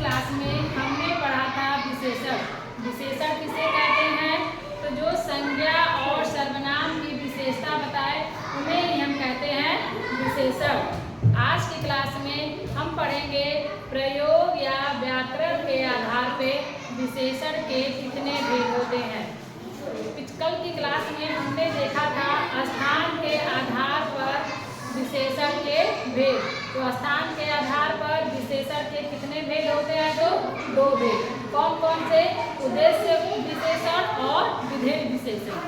Class में हमने पढ़ा था विशेषण। विशेषण किसे कहते हैं? तो जो संज्ञा और सर्वनाम की विशेषता बताए उन्हें ही हम कहते हैं विशेषण। आज की क्लास में हम पढ़ेंगे प्रयोग या व्याकरण के आधार पे विशेषण के कितने भेद होते हैं। कल की क्लास में हमने देखा था स्थान के आधार पर विशेषण के भेद। तो स्थान के आधार पर विशेषण के कितने भेद होते हैं? तो दो भेद। कौन कौन से? उद्देश्य विशेषण और विधेय विशेषण।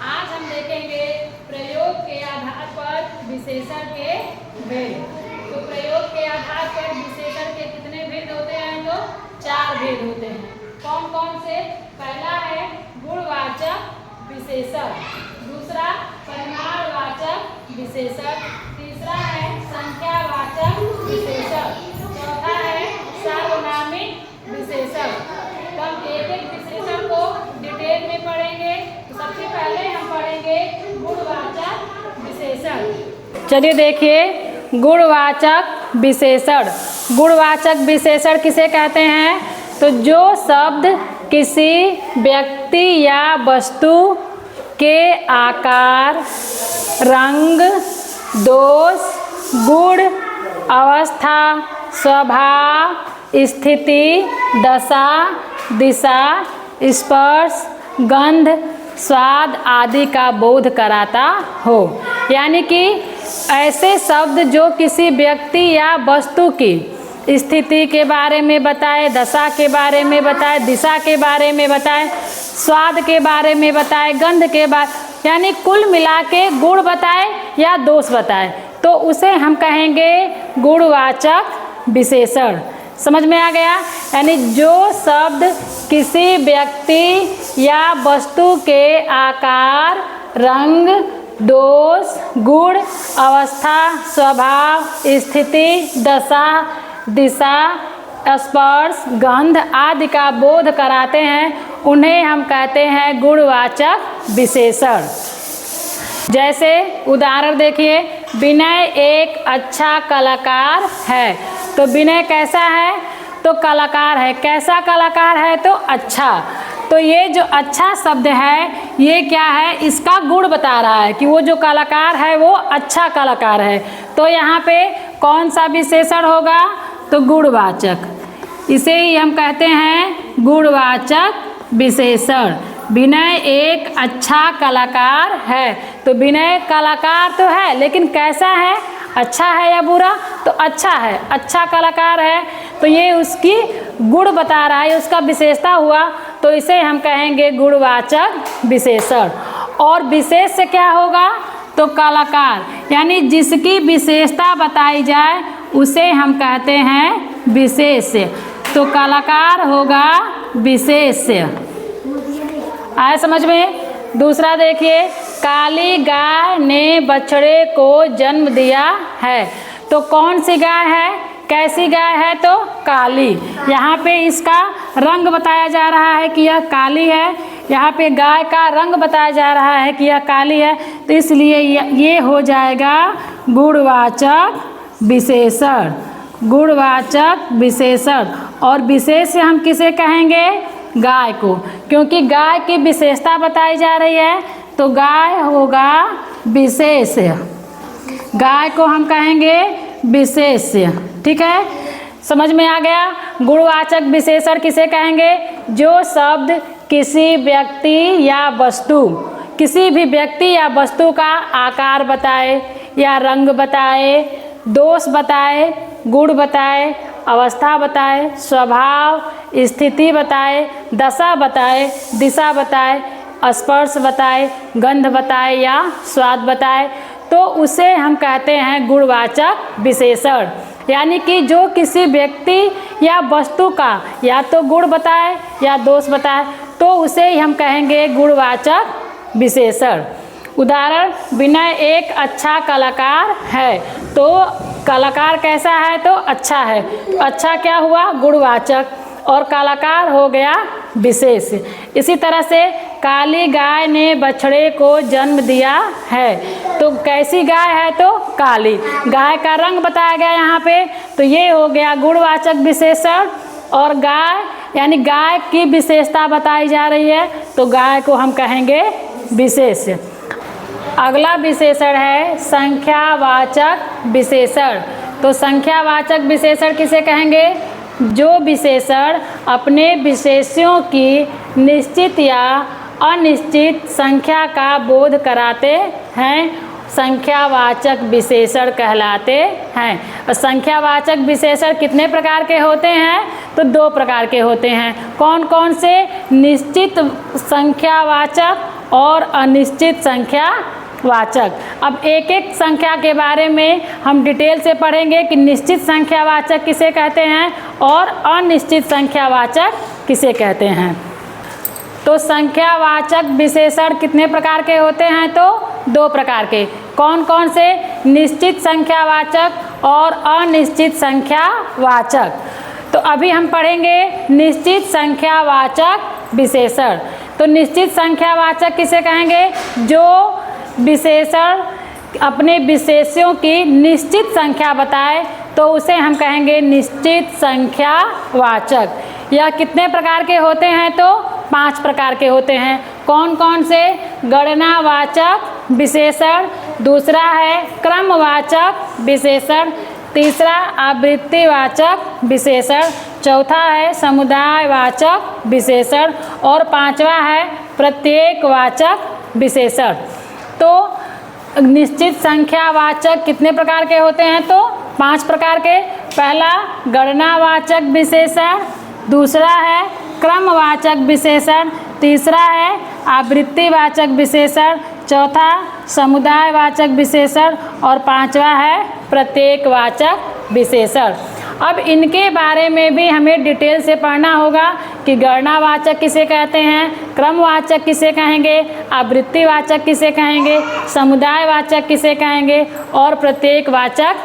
आज हम देखेंगे प्रयोग के आधार पर विशेषण के भेद। तो प्रयोग के आधार पर विशेषण के कितने भेद होते हैं? तो 4 भेद होते हैं। कौन कौन से? पहला है गुणवाचक विशेषण, दूसरा परिमाणवाचक विशेषण, तीसरा है संख्यावाचक विशेषण, चौथा है सार्वनामिक विशेषण। तो हम एक एक विशेषण को डिटेल में पढ़ेंगे। तो सबसे पहले हम पढ़ेंगे गुणवाचक विशेषण। चलिए देखिए, गुणवाचक विशेषण। गुणवाचक विशेषण किसे कहते हैं? तो जो शब्द किसी व्यक्ति या वस्तु के आकार, रंग, दोष, गुण, अवस्था, स्वभाव, स्थिति, दशा, दिशा, स्पर्श, गंध, स्वाद आदि का बोध कराता हो। यानी कि ऐसे शब्द जो किसी व्यक्ति या वस्तु की स्थिति के बारे में बताए, दशा के बारे में बताए, दिशा के बारे में बताए, स्वाद के बारे में बताए, गंध के बारे, यानी कुल मिला के गुण बताए या दोष बताए, तो उसे हम कहेंगे गुणवाचक विशेषण। समझ में आ गया? यानी जो शब्द किसी व्यक्ति या वस्तु के आकार, रंग, दोष, गुण, अवस्था, स्वभाव, स्थिति, दशा, दिशा, स्पर्श, गंध आदि का बोध कराते हैं, उन्हें हम कहते हैं गुणवाचक विशेषण। जैसे उदाहरण देखिए, विनय एक अच्छा कलाकार है। तो विनय कैसा है? तो कलाकार है। कैसा कलाकार है? तो अच्छा। तो ये जो अच्छा शब्द है, ये क्या है? इसका गुण बता रहा है कि वो जो कलाकार है वो अच्छा कलाकार है। तो यहाँ पे कौन सा विशेषण होगा? तो गुणवाचक। इसे ही हम कहते हैं गुणवाचक विशेषण। विनय एक अच्छा कलाकार है। तो विनय कलाकार तो है, लेकिन कैसा है? अच्छा है या बुरा? तो अच्छा है, अच्छा कलाकार है। तो ये उसकी गुण बता रहा है, उसका विशेषता हुआ, तो इसे हम कहेंगे गुणवाचक विशेषण। और विशेष से क्या होगा? तो कलाकार, यानी जिसकी विशेषता बताई जाए उसे हम कहते हैं विशेष। तो कलाकार होगा विशेष। आए समझ में? दूसरा देखिए, काली गाय ने बछड़े को जन्म दिया है। तो कौन सी गाय है? कैसी गाय है? तो काली। यहाँ पे इसका रंग बताया जा रहा है कि यह काली है। यहाँ पे गाय का रंग बताया जा रहा है कि यह काली है। तो इसलिए ये हो जाएगा गुणवाचक विशेषण। गुणवाचक विशेषण। और विशेष हम किसे कहेंगे? गाय को, क्योंकि गाय की विशेषता बताई जा रही है, तो गाय होगा विशेष। गाय को हम कहेंगे विशेष। ठीक है, समझ में आ गया? गुणवाचक विशेषण किसे कहेंगे? जो शब्द किसी व्यक्ति या वस्तु, किसी भी व्यक्ति या वस्तु का आकार बताए या रंग बताए, दोष बताए, गुण बताए, अवस्था बताए, स्वभाव, स्थिति बताए, दशा बताए, दिशा बताए, स्पर्श बताए, गंध बताए या स्वाद बताए, तो उसे हम कहते हैं गुणवाचक विशेषण। यानी कि जो किसी व्यक्ति या वस्तु का या तो गुण बताए या दोष बताए, तो उसे ही हम कहेंगे गुणवाचक विशेषण। उदाहरण, विनय एक अच्छा कलाकार है। तो कलाकार कैसा है? तो अच्छा है। अच्छा क्या हुआ? गुणवाचक। और कलाकार हो गया विशेष। इसी तरह से काली गाय ने बछड़े को जन्म दिया है। तो कैसी गाय है? तो काली। गाय का रंग बताया गया यहाँ पे, तो ये हो गया गुणवाचक विशेषण। और गाय यानी गाय की विशेषता बताई जा रही है तो गाय को हम कहेंगे विशेष। अगला विशेषण है संख्यावाचक विशेषण। तो संख्यावाचक विशेषण किसे कहेंगे? जो विशेषण अपने विशेष्यों की निश्चित या अनिश्चित संख्या का बोध कराते हैं, संख्यावाचक विशेषण कहलाते हैं। और संख्यावाचक विशेषण कितने प्रकार के होते हैं? तो 2 प्रकार के होते हैं। कौन कौन से? निश्चित संख्यावाचक और अनिश्चित संख्यावाचक। अब एक एक संख्या के बारे में हम डिटेल से पढ़ेंगे कि निश्चित संख्यावाचक किसे कहते हैं और अनिश्चित संख्यावाचक किसे कहते हैं। तो संख्यावाचक विशेषण कितने प्रकार के होते हैं? तो 2 प्रकार के। कौन कौन से? निश्चित संख्यावाचक और अनिश्चित संख्यावाचक। तो अभी हम पढ़ेंगे निश्चित संख्यावाचक विशेषण। तो निश्चित संख्यावाचक किसे कहेंगे? जो विशेषण अपने विशेष्यों की निश्चित संख्या बताए तो उसे हम कहेंगे निश्चित संख्यावाचक। यह कितने प्रकार के होते हैं? तो 5 प्रकार के होते हैं। कौन कौन से? गणनावाचक विशेषण, दूसरा है क्रमवाचक विशेषण, तीसरा आवृत्तिवाचक विशेषण, चौथा है समुदायवाचक विशेषण और 5वां है प्रत्येकवाचक विशेषण। तो निश्चित संख्यावाचक कितने प्रकार के होते हैं? तो 5 प्रकार के। पहला गणनावाचक विशेषण, दूसरा है क्रमवाचक विशेषण, तीसरा है आवृत्तिवाचक विशेषण, चौथा समुदायवाचक विशेषण और 5वां है प्रत्येकवाचक विशेषण। अब इनके बारे में भी हमें डिटेल से पढ़ना होगा कि गणनावाचक किसे कहते हैं, क्रमवाचक किसे कहेंगे, आवृत्तिवाचक किसे कहेंगे, समुदायवाचक किसे कहेंगे और प्रत्येकवाचक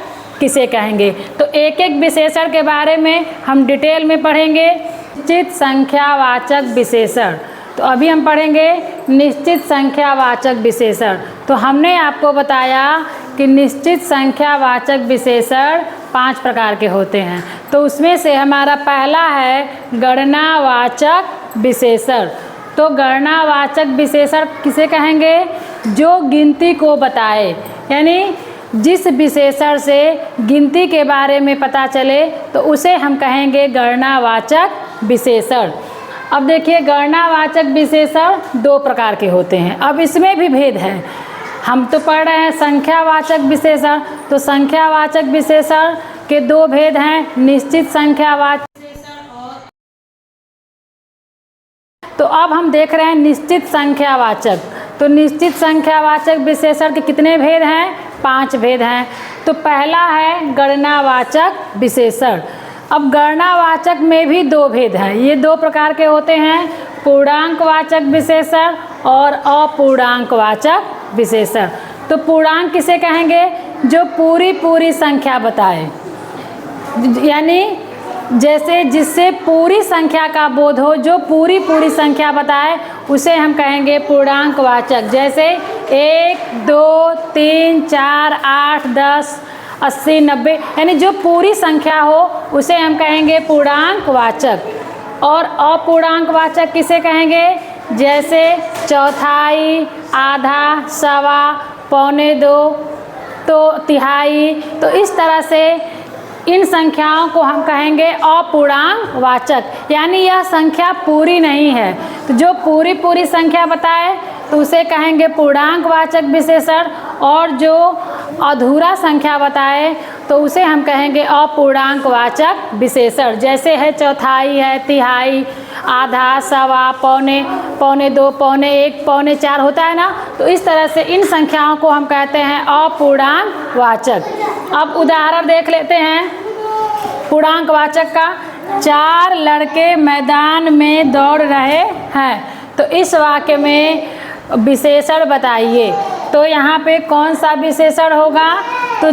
किसे कहेंगे। तो एक एक विशेषण के बारे में हम डिटेल में पढ़ेंगे। निश्चित संख्यावाचक विशेषण। तो अभी हम पढ़ेंगे निश्चित संख्यावाचक विशेषण। तो हमने आपको बताया कि निश्चित संख्यावाचक विशेषण 5 प्रकार के होते हैं। तो उसमें से हमारा पहला है गणनावाचक विशेषण। तो गणनावाचक विशेषण किसे कहेंगे? जो गिनती को बताए, यानी जिस विशेषण से गिनती के बारे में पता चले तो उसे हम कहेंगे गणनावाचक विशेषण। अब देखिए गणनावाचक विशेषण 2 प्रकार के होते हैं। अब इसमें भी भेद है। हम तो पढ़ रहे हैं संख्यावाचक विशेषण, तो संख्यावाचक विशेषण के 2 भेद हैं, निश्चित संख्यावाचक विशेषण और। तो अब हम देख रहे हैं निश्चित संख्यावाचक। तो निश्चित संख्यावाचक विशेषण के कितने भेद हैं? 5 भेद हैं। तो पहला है गणनावाचक विशेषण। अब गणनावाचक में भी 2 भेद हैं। ये 2 प्रकार के होते हैं, पूर्णांकवाचक विशेषण और अपूर्णांकवाचक विशेषण। तो पूर्णांक किसे कहेंगे? जो पूरी संख्या बताए, यानी जैसे जिससे पूरी संख्या का बोध हो, जो पूरी संख्या बताए उसे हम कहेंगे पूर्णांकवाचक। जैसे 1, 2, 3, 4, 8, 10, 80, 90, यानी जो पूरी संख्या हो उसे हम कहेंगे पूर्णांकवाचक। और अपूर्णांकवाचक किसे कहेंगे? जैसे चौथाई, आधा, सवा, पौने 2, तो तिहाई। तो इस तरह से इन संख्याओं को हम कहेंगे अपूर्णांकवाचक, यानी यह संख्या पूरी नहीं है। तो जो पूरी संख्या बताए तो उसे कहेंगे पूर्णांकवाचक विशेषण, और जो अधूरा संख्या बताए तो उसे हम कहेंगे अपूर्णांकवाचक विशेषण। जैसे है चौथाई है, तिहाई, आधा, सवा, पौने 2, पौने 1, पौने 4 होता है ना। तो इस तरह से इन संख्याओं को हम कहते हैं अपूर्णांकवाचक। अब उदाहरण देख लेते हैं पूर्णांकवाचक का। 4 लड़के मैदान में दौड़ रहे हैं। तो इस वाक्य में विशेषण बताइए। तो यहाँ पे कौन सा विशेषण होगा? तो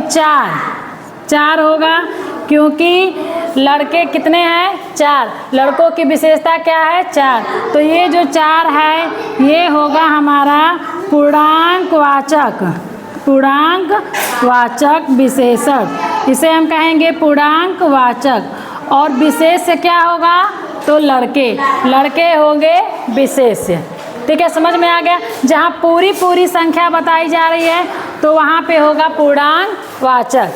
4 होगा, क्योंकि लड़के कितने हैं? 4। लड़कों की विशेषता क्या है? 4। तो ये जो 4 है ये होगा हमारा पूर्णांकवाचक विशेषण। इसे हम कहेंगे पूर्णांकवाचक। और विशेष्य क्या होगा? तो लड़के, लड़के होंगे विशेष्य। ठीक है, समझ में आ गया। जहाँ पूरी पूरी संख्या बताई जा रही है तो वहाँ पे होगा पूर्णांकवाचक,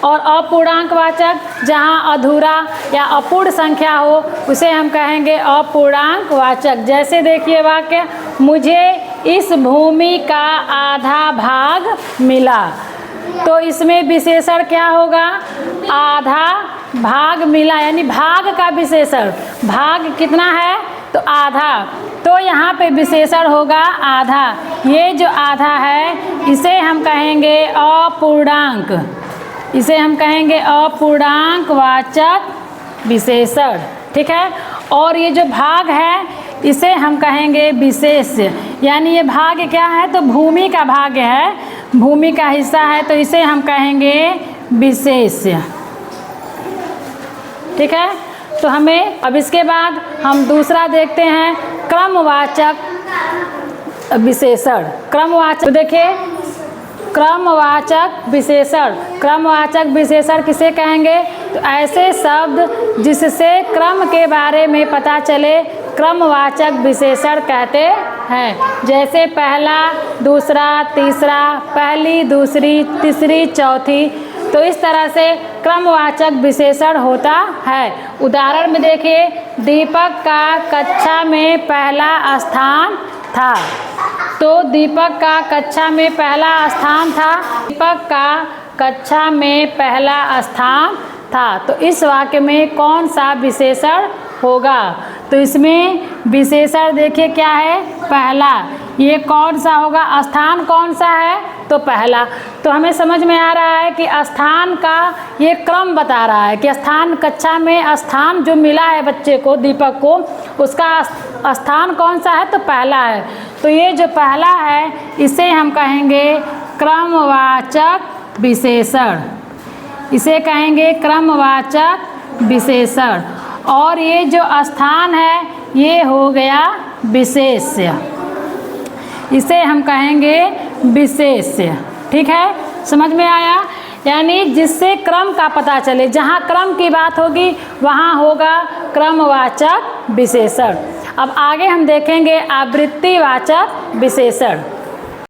और अपूर्णांकवाचक जहाँ अधूरा या अपूर्ण संख्या हो उसे हम कहेंगे अपूर्णांकवाचक। जैसे देखिए वाक्य, मुझे इस भूमि का आधा भाग मिला, तो इसमें विशेषण क्या होगा? आधा भाग मिला, यानी भाग का विशेषण। भाग कितना है? तो आधा, तो यहाँ पे विशेषण होगा आधा। ये जो आधा है इसे हम कहेंगे अपूर्णांक, इसे हम कहेंगे अपूर्णांकवाचक विशेषण। ठीक है, और ये जो भाग है इसे हम कहेंगे विशेष्य, यानी ये भाग क्या है? तो भूमि का भाग है, भूमि का हिस्सा है, तो इसे हम कहेंगे विशेष्य। ठीक है, तो हमें अब इसके बाद हम दूसरा देखते हैं क्रमवाचक विशेषण। क्रमवाचक, तो देखिए क्रमवाचक विशेषण, क्रमवाचक विशेषण किसे कहेंगे? तो ऐसे शब्द जिससे क्रम के बारे में पता चले क्रमवाचक विशेषण कहते हैं। जैसे पहला, दूसरा, तीसरा, पहली, दूसरी, तीसरी, चौथी, तो इस तरह से क्रमवाचक विशेषण होता है। उदाहरण में देखिए, दीपक का कक्षा में पहला स्थान था, तो दीपक का कक्षा में पहला स्थान था, दीपक का कक्षा में पहला स्थान था, तो इस वाक्य में कौन सा विशेषण होगा? तो इसमें विशेषण देखिए क्या है? पहला। ये कौन सा होगा? स्थान कौन सा है? तो पहला। तो हमें समझ में आ रहा है कि स्थान का ये क्रम बता रहा है कि स्थान, कक्षा में स्थान जो मिला है बच्चे को, दीपक को, उसका स्थान कौन सा है? तो पहला है। तो ये जो पहला है इसे हम कहेंगे क्रमवाचक विशेषण, इसे कहेंगे क्रमवाचक विशेषण। और ये जो स्थान है ये हो गया विशेष्य, इसे हम कहेंगे विशेष्य। ठीक है, समझ में आया? यानी जिससे क्रम का पता चले, जहाँ क्रम की बात होगी वहाँ होगा क्रमवाचक विशेषण। अब आगे हम देखेंगे आवृत्तिवाचक विशेषण।